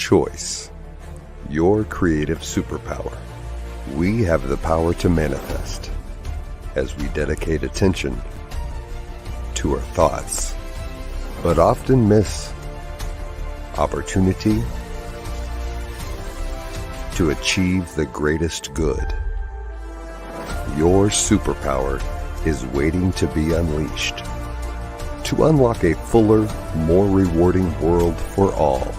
Choice, your creative superpower. We have the power to manifest as we dedicate attention to our thoughts, but often miss opportunity to achieve the greatest good. Your superpower is waiting to be unleashed to unlock a fuller, more rewarding world for all.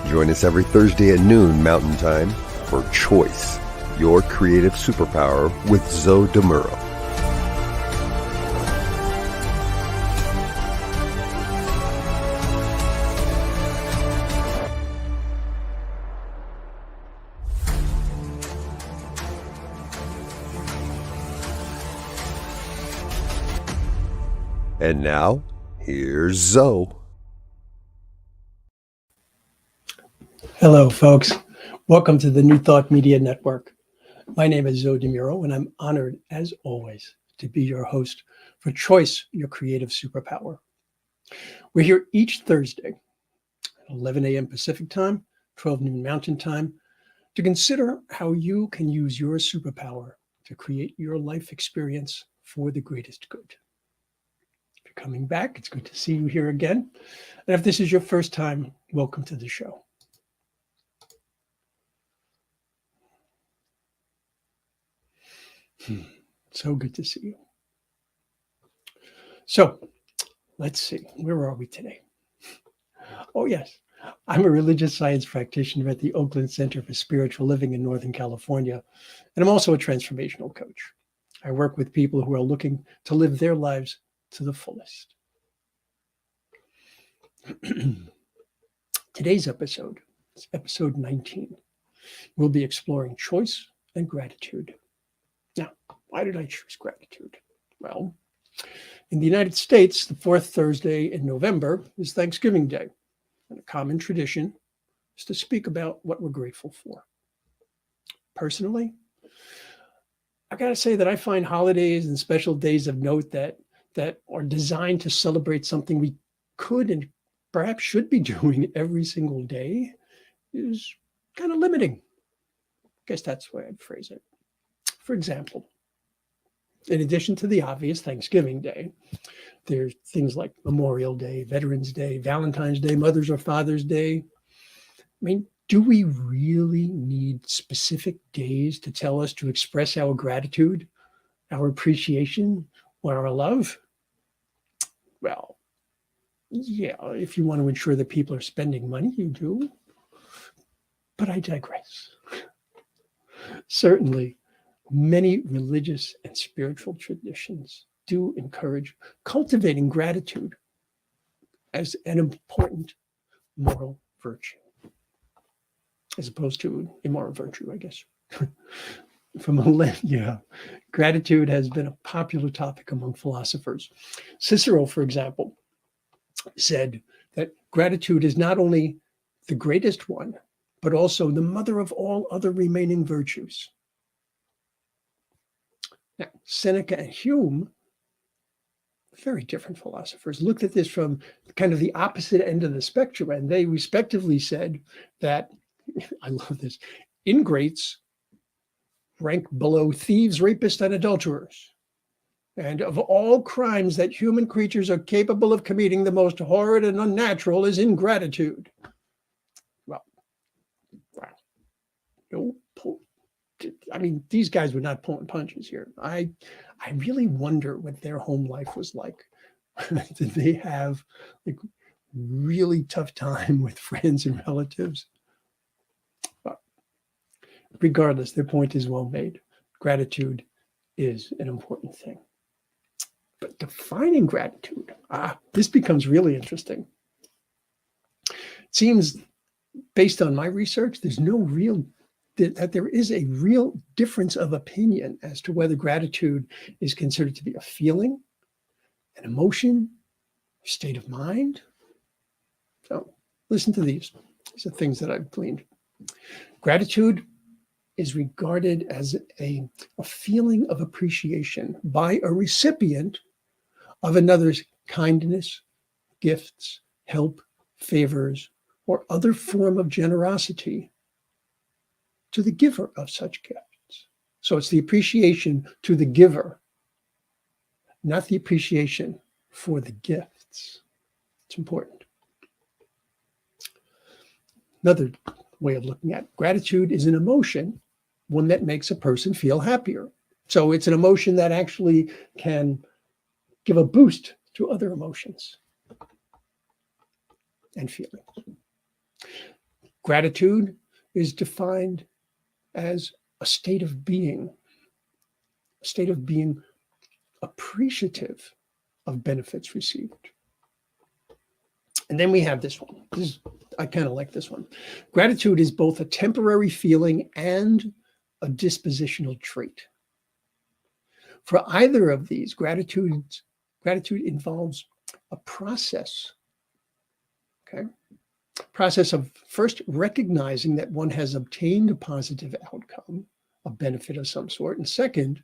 Join us every Thursday at noon Mountain Time for Choice, your creative superpower with Zoe Muro. And now, here's Zoe. Hello, folks. Welcome to the New Thought Media Network. My name is Zoe Muro, and I'm honored, as always, to be your host for Choice, your creative superpower. We're here each Thursday at 11 a.m. Pacific Time, 12 noon Mountain Time, to consider how you can use your superpower to create your life experience for the greatest good. Coming back. It's good to see you here again. And if this is your first time, welcome to the show. So good to see you. So let's see, where are we today? Oh, yes. I'm a religious science practitioner at the Oakland Center for Spiritual Living in Northern California, and I'm also a transformational coach. I work with people who are looking to live their lives to the fullest. Today's episode is episode 19. We'll be exploring choice and gratitude. Now, why did I choose gratitude? Well, in the United States, the fourth Thursday in November is Thanksgiving Day. And a common tradition is to speak about what we're grateful for. Personally, I got to say that I find holidays and special days of note that are designed to celebrate something we could and perhaps should be doing every single day is kind of limiting. I guess that's the way I'd phrase it. For example, in addition to the obvious Thanksgiving Day, there's things like Memorial Day, Veterans Day, Valentine's Day, Mother's or Father's Day. I mean, do we really need specific days to tell us to express our gratitude, our appreciation, or our love? Well, yeah, if you want to ensure that people are spending money, you do. But I digress. Certainly, many religious and spiritual traditions do encourage cultivating gratitude as an important moral virtue, as opposed to immoral virtue, I guess. For millennia, gratitude has been a popular topic among philosophers. Cicero, for example, said that gratitude is not only the greatest one, but also the mother of all other remaining virtues. Now, Seneca and Hume, very different philosophers, looked at this from kind of the opposite end of the spectrum, and they respectively said that, I love this, ingrates rank below thieves, rapists, and adulterers. And of all crimes that human creatures are capable of committing, the most horrid and unnatural is ingratitude. Well, wow. No, I mean, these guys were not pulling punches here. I really wonder what their home life was like. Did they have like really tough time with friends and relatives? But regardless, their point is well made. Gratitude is an important thing. But defining gratitude, this becomes really interesting. It seems, based on my research, there is a real difference of opinion as to whether gratitude is considered to be a feeling, an emotion, a state of mind. So listen to these. These are things that I've gleaned. Gratitude is regarded as a feeling of appreciation by a recipient of another's kindness, gifts, help, favors, or other form of generosity to the giver of such gifts. So it's the appreciation to the giver, not the appreciation for the gifts. It's important. Another way of looking at gratitude is an emotion, one that makes a person feel happier. So it's an emotion that actually can give a boost to other emotions and feelings. Gratitude is defined as a state of being appreciative of benefits received. And then we have this one. I kind of like this one. Gratitude is both a temporary feeling and a dispositional trait. For either of these, gratitude involves a process. Okay? Process of first recognizing that one has obtained a positive outcome, a benefit of some sort, and second,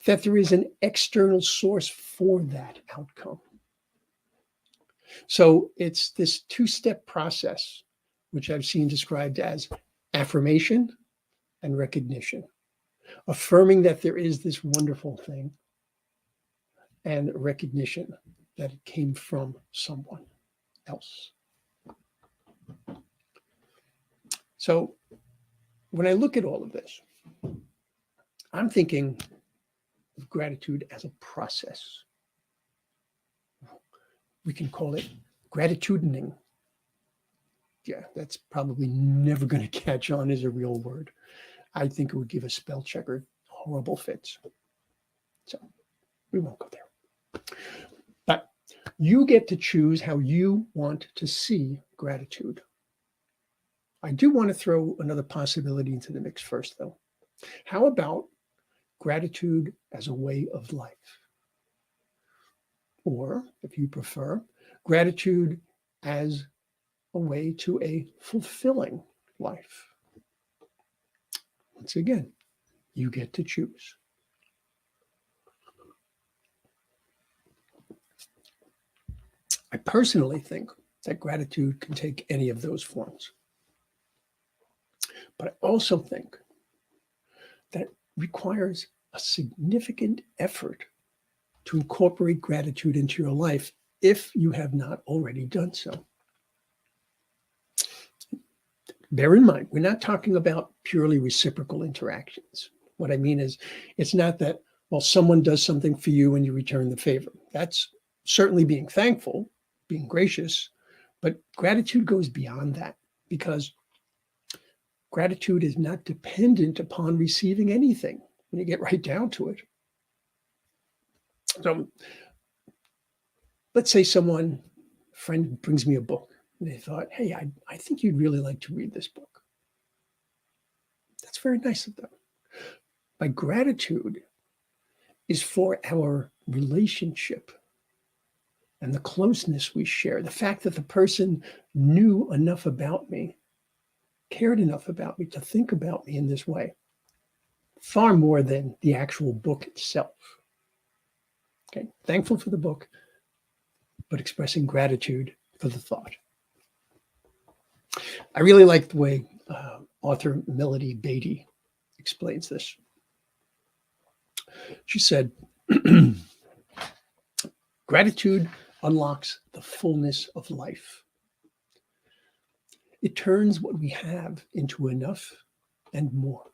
that there is an external source for that outcome. So it's this two-step process, which I've seen described as affirmation and recognition, affirming that there is this wonderful thing, and recognition that it came from someone else. So when I look at all of this, I'm thinking of gratitude as a process. We can call it gratitudining. Yeah, that's probably never going to catch on as a real word. I think it would give a spell checker horrible fits. So we won't go there. But you get to choose how you want to see gratitude. I do want to throw another possibility into the mix first, though. How about gratitude as a way of life? Or, if you prefer, gratitude as a way to a fulfilling life. Once again, you get to choose. I personally think that gratitude can take any of those forms. But I also think that it requires a significant effort to incorporate gratitude into your life if you have not already done so. Bear in mind, we're not talking about purely reciprocal interactions. What I mean is, it's not that, well, someone does something for you and you return the favor. That's certainly being thankful, being gracious, but gratitude goes beyond that, because gratitude is not dependent upon receiving anything when you get right down to it. So let's say a friend brings me a book and they thought, hey, I think you'd really like to read this book. That's very nice of them. My gratitude is for our relationship and the closeness we share, the fact that the person knew enough about me, cared enough about me to think about me in this way, far more than the actual book itself. Okay, thankful for the book, but expressing gratitude for the thought. I really like the way author Melody Beatty explains this. She said, gratitude unlocks the fullness of life. It turns what we have into enough and more.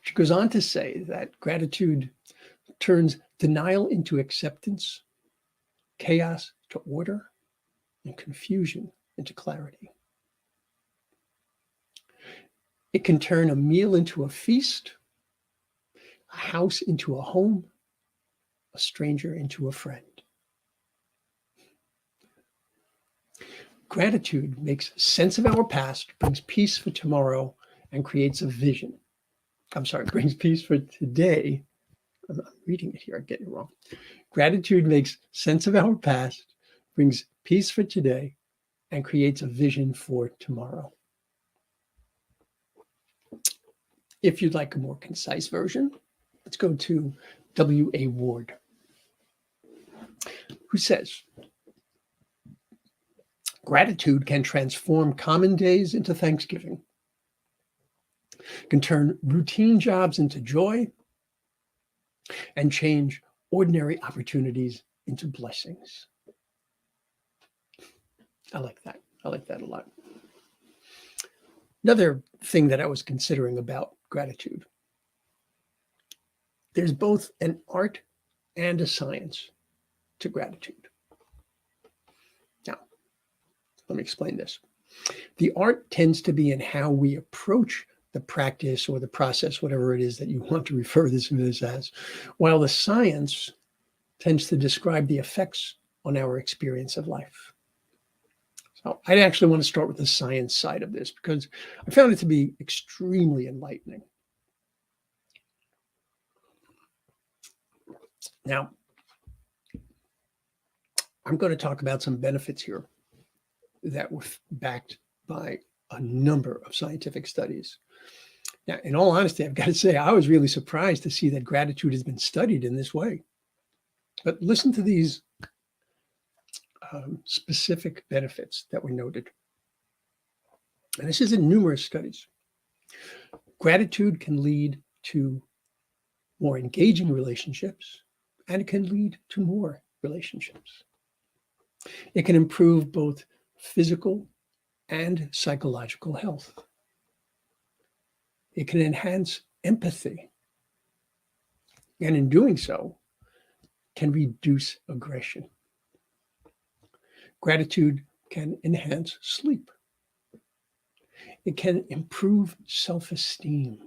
She goes on to say that gratitude turns denial into acceptance, chaos to order, and confusion into clarity. It can turn a meal into a feast, a house into a home, a stranger into a friend. Gratitude makes sense of our past, brings peace for tomorrow, and creates a vision. Brings peace for today. I'm reading it here, I'm getting it wrong. Gratitude makes sense of our past, brings peace for today, and creates a vision for tomorrow. If you'd like a more concise version, let's go to W.A. Ward, who says, Gratitude can transform common days into Thanksgiving, can turn routine jobs into joy, and change ordinary opportunities into blessings. I like that. I like that a lot. Another thing that I was considering about gratitude, there's both an art and a science to gratitude. Now, let me explain this. The art tends to be in how we approach the practice or the process, whatever it is that you want to refer this as, while the science tends to describe the effects on our experience of life. So I actually want to start with the science side of this because I found it to be extremely enlightening. Now, I'm going to talk about some benefits here that were backed by a number of scientific studies. Now, in all honesty, I've got to say, I was really surprised to see that gratitude has been studied in this way. But listen to these specific benefits that were noted. And this is in numerous studies. Gratitude can lead to more engaging relationships, and it can lead to more relationships. It can improve both physical and psychological health. It can enhance empathy, and in doing so, can reduce aggression. Gratitude can enhance sleep. It can improve self-esteem.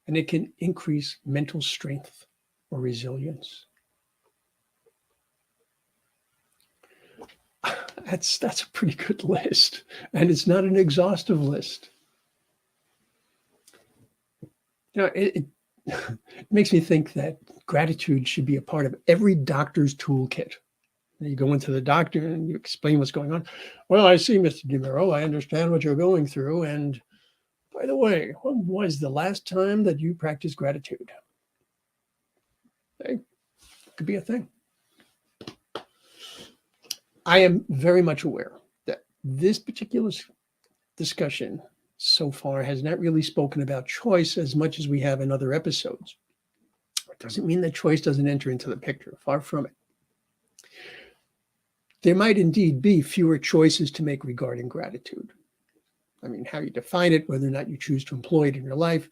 And it can increase mental strength or resilience. That's a pretty good list. And it's not an exhaustive list. You know, it makes me think that gratitude should be a part of every doctor's toolkit. You go into the doctor and you explain what's going on. Well, I see, Mr. Muro, I understand what you're going through. And by the way, when was the last time that you practiced gratitude? Hey, it could be a thing. I am very much aware that this particular discussion so far has not really spoken about choice as much as we have in other episodes. It doesn't mean that choice doesn't enter into the picture. Far from it. There might indeed be fewer choices to make regarding gratitude. I mean, how you define it, whether or not you choose to employ it in your life,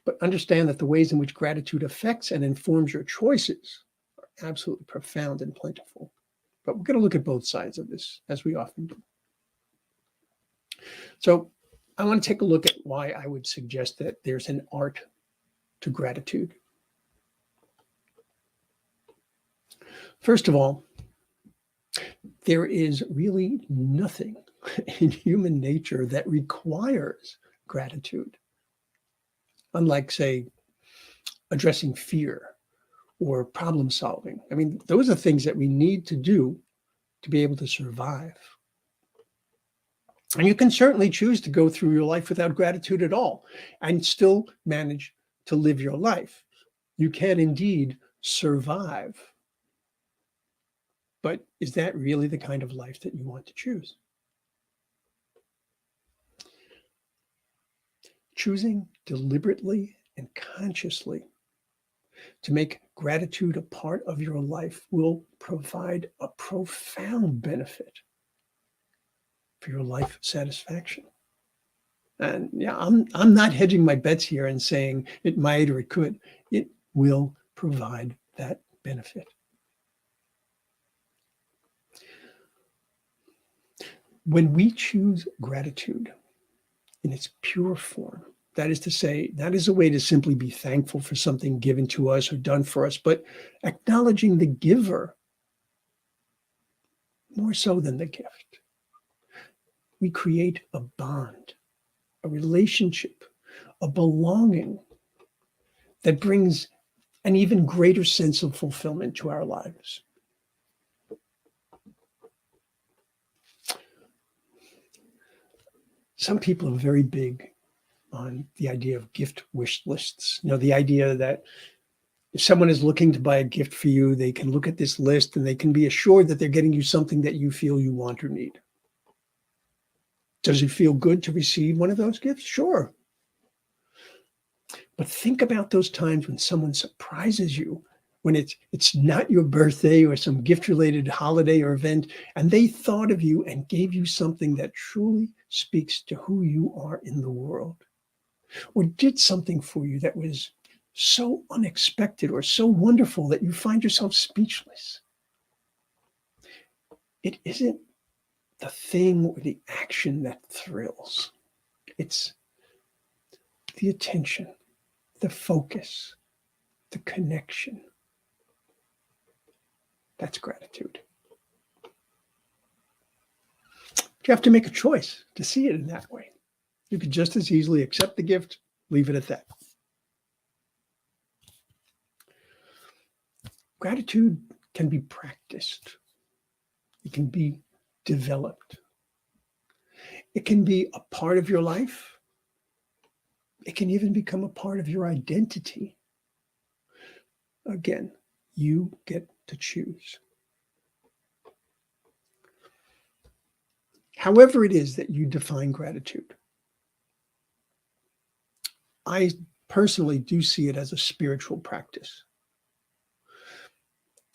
but understand that the ways in which gratitude affects and informs your choices are absolutely profound and plentiful. But we're going to look at both sides of this, as we often do. So I want to take a look at why I would suggest that there's an art to gratitude. First of all, there is really nothing in human nature that requires gratitude. Unlike, say, addressing fear or problem solving. I mean, those are things that we need to do to be able to survive. And you can certainly choose to go through your life without gratitude at all and still manage to live your life. You can indeed survive. But is that really the kind of life that you want to choose? Choosing deliberately and consciously to make gratitude a part of your life will provide a profound benefit for your life satisfaction. And yeah, I'm not hedging my bets here and saying it might or it could. It will provide that benefit. When we choose gratitude in its pure form, that is to say, that is a way to simply be thankful for something given to us or done for us, but acknowledging the giver more so than the gift. We create a bond, a relationship, a belonging that brings an even greater sense of fulfillment to our lives. Some people are very big on the idea of gift wish lists. You know, the idea that If someone is looking to buy a gift for you, they can look at this list and they can be assured that they're getting you something that you feel you want or need. Does it feel good to receive one of those gifts? Sure. But think about those times when someone surprises you, when it's not your birthday or some gift-related holiday or event, and they thought of you and gave you something that truly speaks to who you are in the world, or did something for you that was so unexpected or so wonderful that you find yourself speechless. It isn't the thing or the action that thrills. It's the attention, the focus, the connection. That's gratitude. You have to make a choice to see it in that way. You could just as easily accept the gift, leave it at that. Gratitude can be practiced. It can be developed. It can be a part of your life. It can even become a part of your identity. Again, you get to choose. However it is that you define gratitude, I personally do see it as a spiritual practice.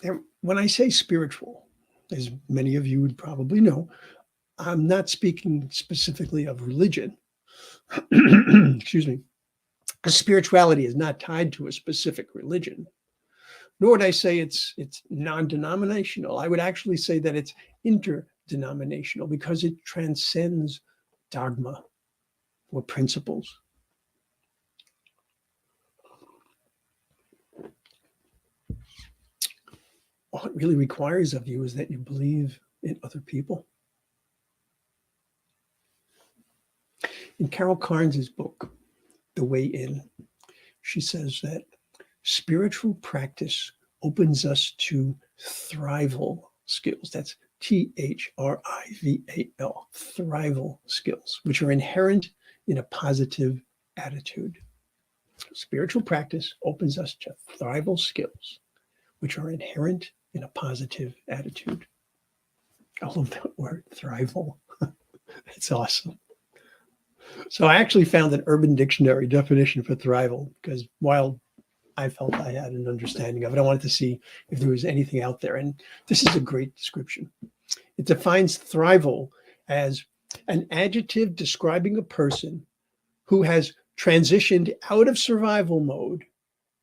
And when I say spiritual, as many of you would probably know, I'm not speaking specifically of religion. Excuse me. Because spirituality is not tied to a specific religion. Nor would I say it's non-denominational. I would actually say that it's interdenominational because it transcends dogma or principles. All it really requires of you is that you believe in other people. In Carol Carnes' book, The Way In, she says that spiritual practice opens us to thrival skills. That's THRIVAL, thrival skills, which are inherent in a positive attitude. Spiritual practice opens us to thrival skills, which are inherent in a positive attitude. I love that word, thrival. It's awesome. So I actually found an Urban Dictionary definition for thrival because while I felt I had an understanding of it, I wanted to see if there was anything out there. And this is a great description. It defines thrival as an adjective describing a person who has transitioned out of survival mode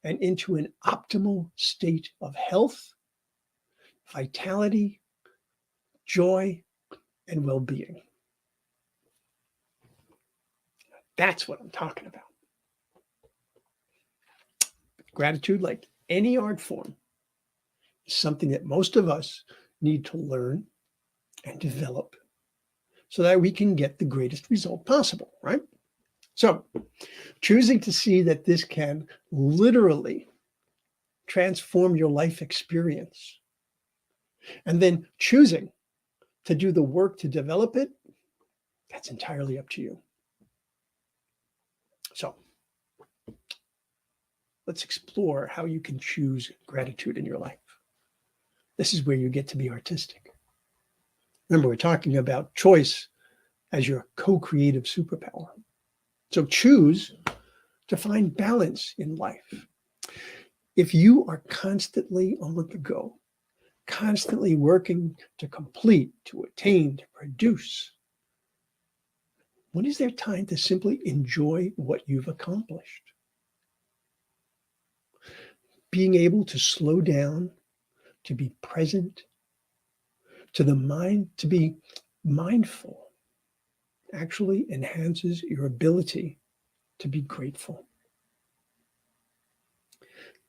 and into an optimal state of health, vitality, joy, and well-being. That's what I'm talking about. Gratitude, like any art form, is something that most of us need to learn and develop so that we can get the greatest result possible, right? So, choosing to see that this can literally transform your life experience, and then choosing to do the work to develop it, that's entirely up to you. So, let's explore how you can choose gratitude in your life. This is where you get to be artistic. Remember, we're talking about choice as your co-creative superpower. So choose to find balance in life. If you are constantly on the go, constantly working to complete, to attain, to produce, when is there time to simply enjoy what you've accomplished? Being able to slow down, to be present, to the mind, to be mindful, actually enhances your ability to be grateful.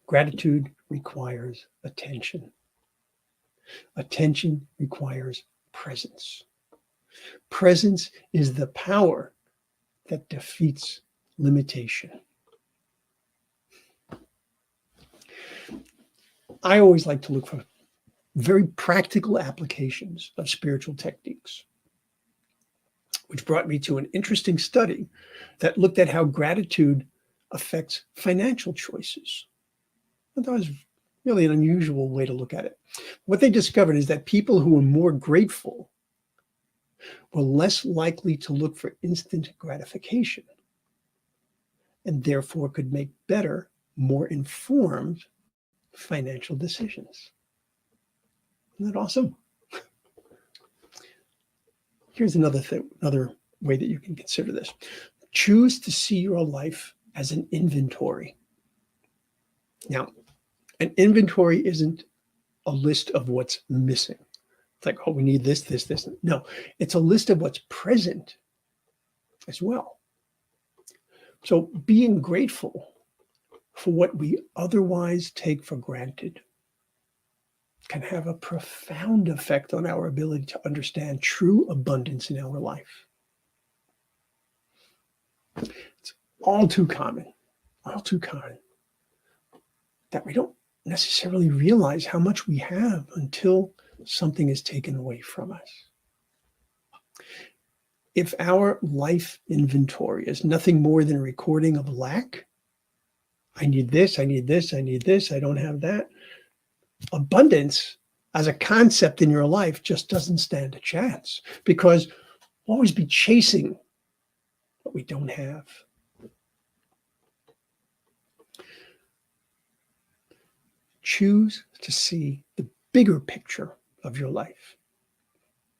Gratitude requires attention. Attention requires presence. Presence is the power that defeats limitation. I always like to look for very practical applications of spiritual techniques, which brought me to an interesting study that looked at how gratitude affects financial choices. I thought it was really an unusual way to look at it. What they discovered is that people who were more grateful were less likely to look for instant gratification and therefore could make better, more informed financial decisions. Isn't that awesome? Here's another thing, another way that you can consider this. Choose to see your life as an inventory. Now, an inventory isn't a list of what's missing. It's like, oh, we need this, this, this. No, it's a list of what's present as well. So being grateful for what we otherwise take for granted can have a profound effect on our ability to understand true abundance in our life. It's all too common that we don't necessarily realize how much we have until something is taken away from us. If our life inventory is nothing more than a recording of lack, I need this, I need this, I need this, I don't have that. Abundance as a concept in your life just doesn't stand a chance, because we'll always be chasing what we don't have. Choose to see the bigger picture of your life.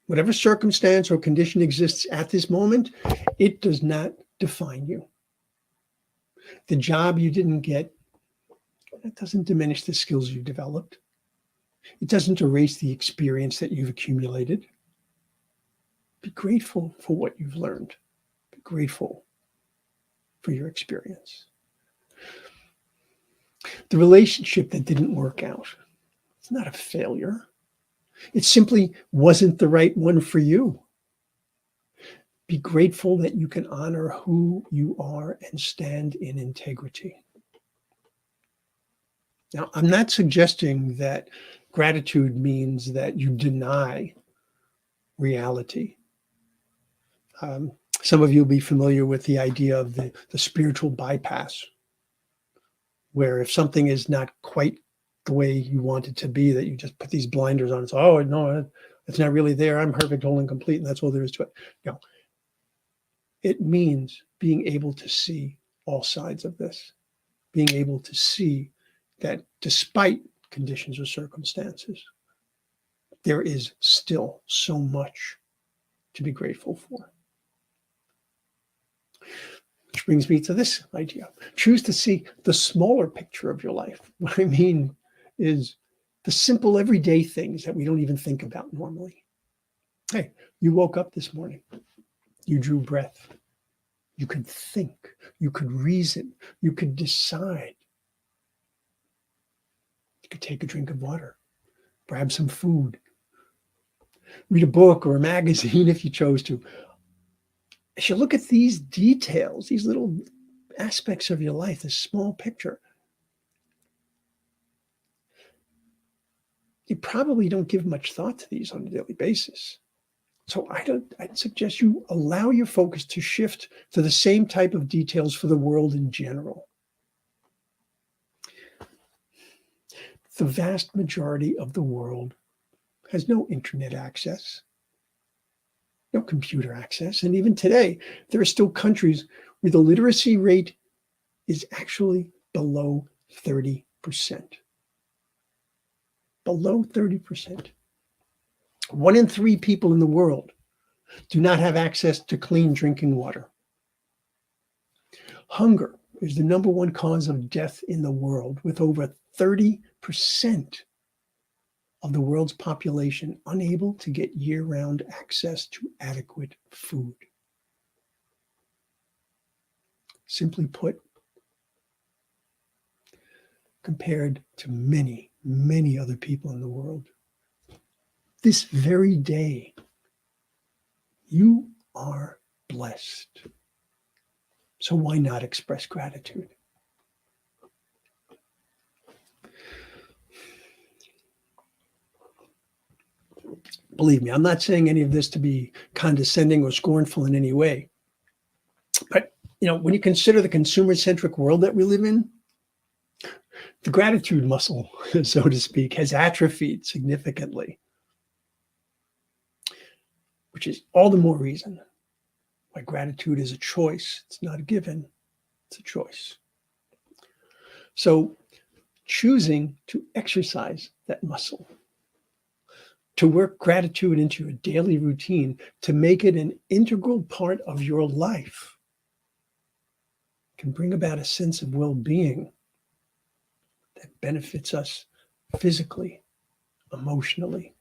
Whatever circumstance or condition exists at this moment, it does not define you. The job you didn't get, that doesn't diminish the skills you've developed. It doesn't erase the experience that you've accumulated. Be grateful for what you've learned. Be grateful for your experience. The relationship that didn't work out, it's not a failure. It simply wasn't the right one for you. Be grateful that you can honor who you are and stand in integrity. Now, I'm not suggesting that gratitude means that you deny reality. Some of you will be familiar with the idea of the spiritual bypass, where if something is not quite the way you want it to be, that you just put these blinders on and say, oh, no, it's not really there. I'm perfect, whole, and complete, and that's all there is to it. No. It means being able to see all sides of this, being able to see that despite conditions or circumstances, there is still so much to be grateful for. Which brings me to this idea. Choose to see the smaller picture of your life. What I mean is the simple everyday things that we don't even think about normally. Hey, you woke up this morning. You drew breath. You could think. You could reason. You could decide. You could take a drink of water. Grab some food. Read a book or a magazine if you chose to. As you look at these details, these little aspects of your life, this small picture, you probably don't give much thought to these on a daily basis. So I'd suggest you allow your focus to shift to the same type of details for the world in general. The vast majority of the world has no internet access, no computer access. And even today, there are still countries where the literacy rate is actually below 30%. Below 30%. 1 in 3 people in the world do not have access to clean drinking water. Hunger is the number 1 cause of death in the world, with over 30% of the world's population unable to get year-round access to adequate food. Simply put, compared to many, many other people in the world, this very day, you are blessed. So why not express gratitude? Believe me, I'm not saying any of this to be condescending or scornful in any way. But, when you consider the consumer-centric world that we live in, The gratitude muscle, so to speak, has atrophied significantly, which is all the more reason why gratitude is a choice. It's not a given, it's a choice. So choosing to exercise that muscle, to work gratitude into your daily routine, to make it an integral part of your life, can bring about a sense of well-being that benefits us physically, emotionally,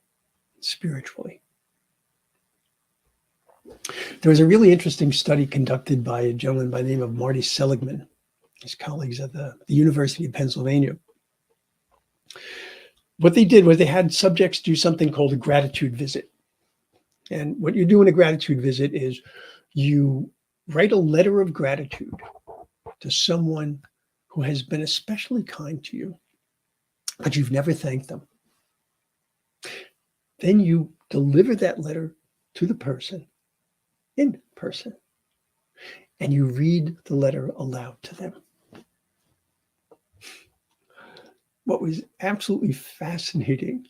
spiritually. There was a really interesting study conducted by a gentleman by the name of Marty Seligman, his colleagues at the University of Pennsylvania. What they did was they had subjects do something called a gratitude visit. And what you do in a gratitude visit is you write a letter of gratitude to someone who has been especially kind to you, but you've never thanked them. Then you deliver that letter to the person in person, and you read the letter aloud to them. What was absolutely fascinating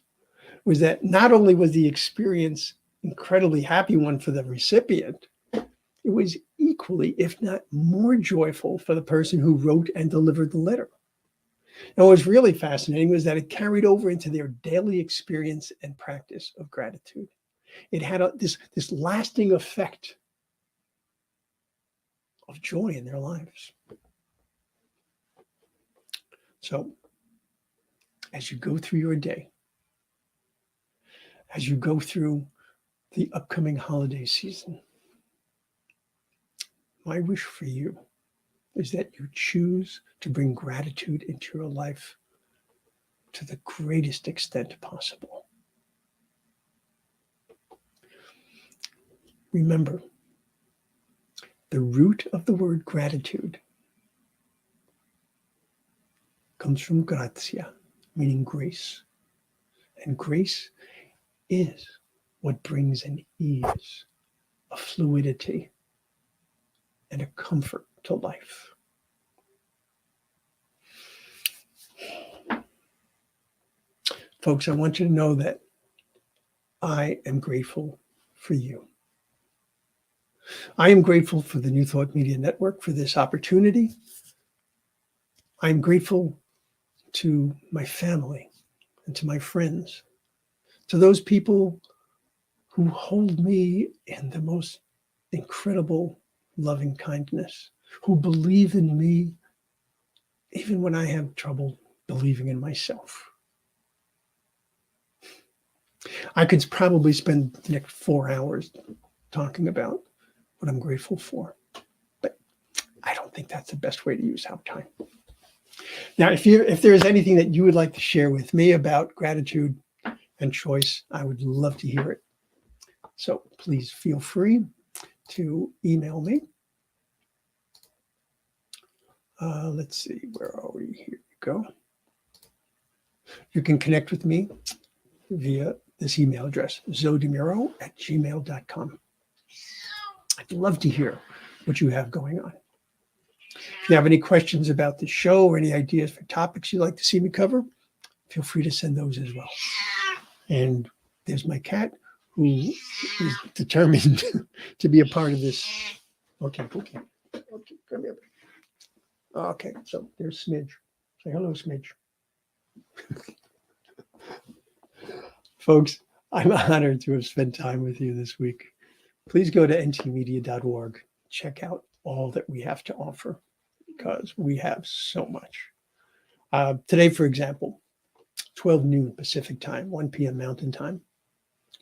was that not only was the experience incredibly happy one for the recipient, it was equally, if not more joyful for the person who wrote and delivered the letter. And what was really fascinating was that it carried over into their daily experience and practice of gratitude. It had this lasting effect of joy in their lives. So, as you go through your day, as you go through the upcoming holiday season, my wish for you is that you choose to bring gratitude into your life to the greatest extent possible. Remember, the root of the word gratitude comes from grazia, meaning grace. And grace is what brings an ease, a fluidity, and a comfort to life. Folks, I want you to know that I am grateful for you. I am grateful for the New Thought Media Network for this opportunity. I'm grateful to my family and to my friends, to those people who hold me in the most incredible loving kindness, who believe in me even when I have trouble believing in myself. I could probably spend the next 4 hours talking about what I'm grateful for, but I don't think that's the best way to use our time. Now, if there is anything that you would like to share with me about gratitude and choice, I would love to hear it. So please feel free to email me. Let's see, where are we? Here we go. You can connect with me via this email address, zodemuro@gmail.com. I'd love to hear what you have going on. If you have any questions about the show or any ideas for topics you'd like to see me cover, feel free to send those as well. And there's my cat, who is determined to be a part of this. Okay, come here. Okay, so there's Smidge. Say hello, Smidge. Folks, I'm honored to have spent time with you this week. Please go to ntmedia.org. Check out all that we have to offer, because we have so much. Today, for example, 12 noon Pacific time, 1 p.m. Mountain time.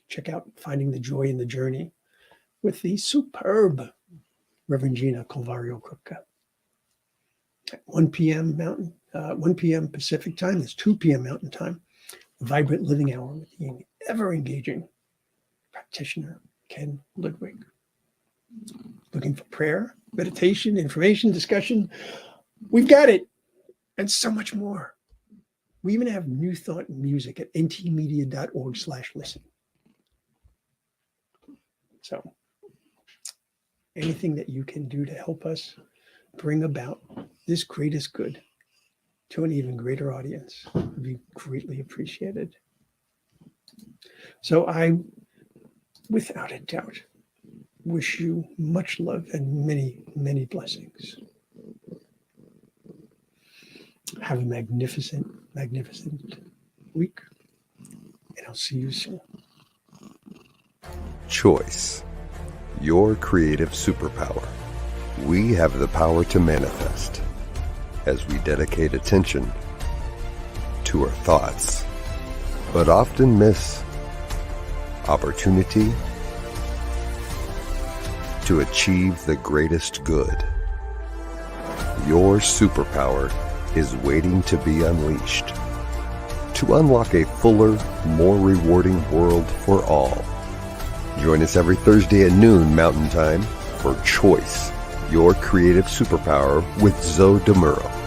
Check out Finding the Joy in the Journey with the superb Reverend Gina Calvario-Krupka. At 1 p.m. 1 p.m. Pacific time, it's 2 p.m. Mountain time, Vibrant Living Hour with the ever-engaging practitioner, Ken Ludwig. Looking for prayer, meditation, information, discussion? We've got it, and so much more. We even have New Thought music at ntmedia.org/listen. So anything that you can do to help us bring about this greatest good to an even greater audience would be greatly appreciated. So I, without a doubt, wish you much love and many, many blessings. Have a magnificent, magnificent week, and I'll see you soon. Choice, your creative superpower. We have the power to manifest as we dedicate attention to our thoughts, but often miss opportunity to achieve the greatest good. Your superpower is waiting to be unleashed to unlock a fuller, more rewarding world for all. Join us every Thursday at noon Mountain Time for Choice, your creative superpower with Muro.